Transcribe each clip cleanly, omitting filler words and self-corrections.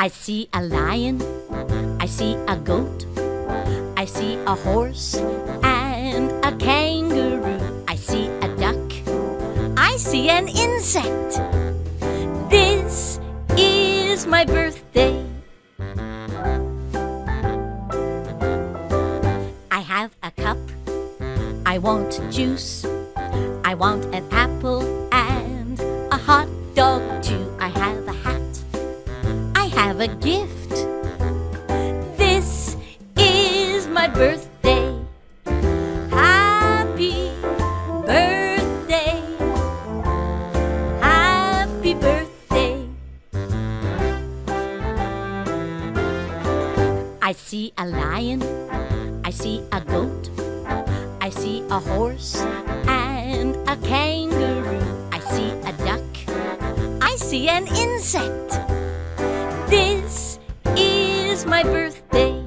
I see a lion, I see a goat, I see a horse and a kangaroo. I see a duck, I see an insect. This is my birthday. I have a cup, I want juice, I want an apple and a hot dog too. I have a hat, I have a gift. This is my birthday. Happy birthday, happy birthday. I see a lion, I see a goat, I see a horse and a kangaroo. I see a duck, I see an insect. This is my birthday.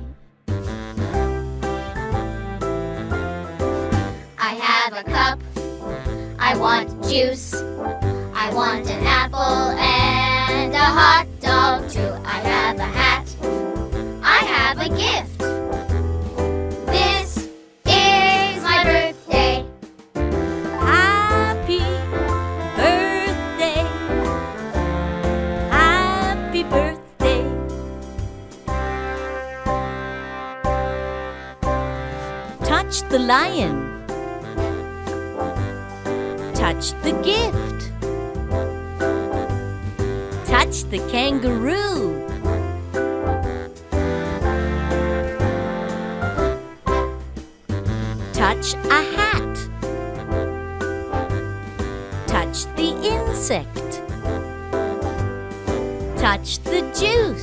I have a cup, I want juice, I want an apple and a hot dog too. I have a hat, I have a gift. This is my birthday. Happy birthday, happy birthday. Touch the lion, touch the gift, touch the kangaroo. Touch a hat, touch the insect, touch the juice.